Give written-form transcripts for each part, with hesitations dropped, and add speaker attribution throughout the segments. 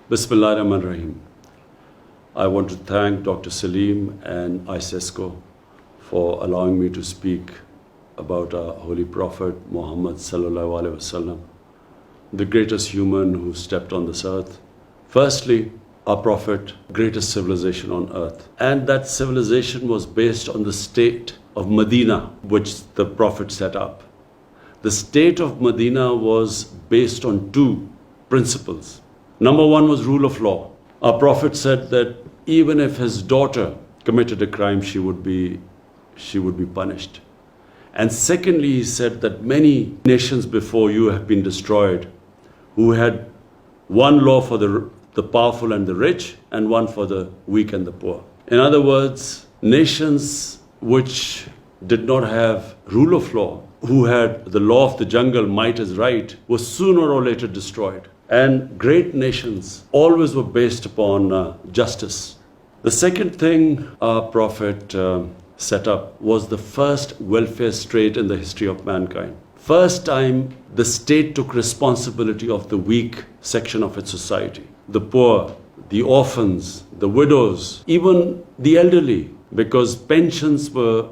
Speaker 1: Bismillah ar-Rahman ar-Rahim. I want to thank Dr. Salim and ISESCO for allowing me to speak about our Holy Prophet Muhammad sallallahu alaihi wasallam, the greatest human who stepped on this earth. Firstly, our Prophet, greatest civilization on earth. And that civilization was based on the state of Medina, which the Prophet set up. The state of Medina was based on two principles. Number one was rule of law. Our Prophet said that even if his daughter committed a crime, she would be punished. And secondly, he said that many nations before you have been destroyed, who had one law for the powerful and the rich, and one for the weak and the poor. In other words, nations which did not have rule of law, who had the law of the jungle, might is right, were sooner or later destroyed. And great nations always were based upon justice. The second thing our Prophet set up was the first welfare state in the history of mankind. First time the state took responsibility of the weak section of its society. The poor, the orphans, the widows, even the elderly, because pensions were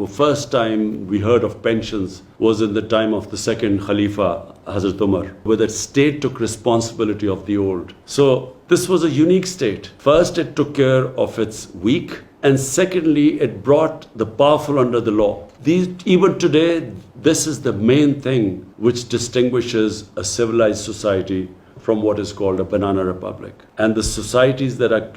Speaker 1: first time we heard of pensions was in the time of the second Khalifa, Hazrat Umar, where the state took responsibility of the old. So this was a unique state. First, it took care of its weak, and secondly, it brought the powerful under the law. Even today, this is the main thing which distinguishes a civilized society from what is called a banana republic. And the societies that are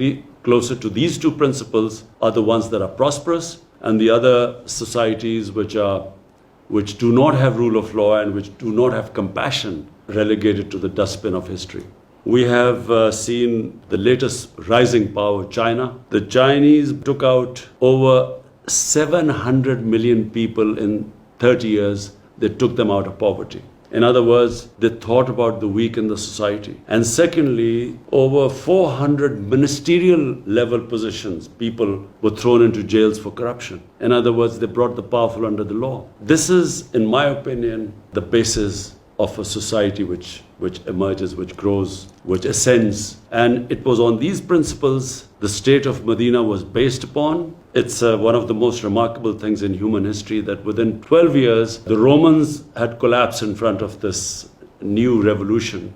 Speaker 1: closer to these two principles are the ones that are prosperous, and the other societies which do not have rule of law and which do not have compassion, relegated to the dustbin of history. We have seen the latest rising power, China. The Chinese took out over 700 million people in 30 years. They took them out of poverty. In other words, they thought about the weak in the society. And secondly, over 400 ministerial level positions, people were thrown into jails for corruption. In other words, they brought the powerful under the law. This is, in my opinion, the basis of a society which emerges, which grows, which ascends. And it was on these principles the state of Medina was based upon. It's one of the most remarkable things in human history that within 12 years, the Romans had collapsed in front of this new revolution.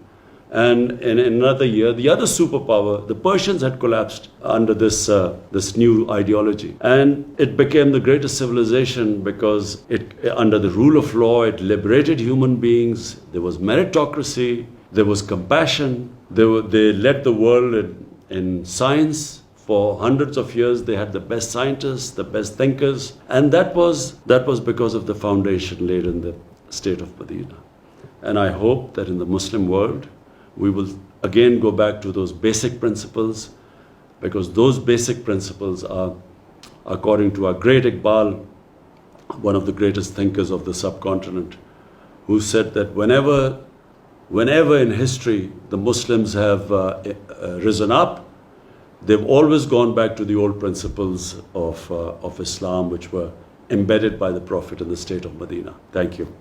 Speaker 1: And in another year, the other superpower, the Persians, had collapsed under this new ideology. And it became the greatest civilization because under the rule of law, it liberated human beings. There was meritocracy. There was compassion. They led the world in science. For hundreds of years, they had the best scientists, the best thinkers. And that was because of the foundation laid in the state of Medina. And I hope that in the Muslim world, we will again go back to those basic principles, because those basic principles are, according to our great Iqbal, one of the greatest thinkers of the subcontinent, who said that whenever in history the Muslims have risen up, they've always gone back to the old principles of Islam, which were embedded by the Prophet in the state of Medina. Thank you.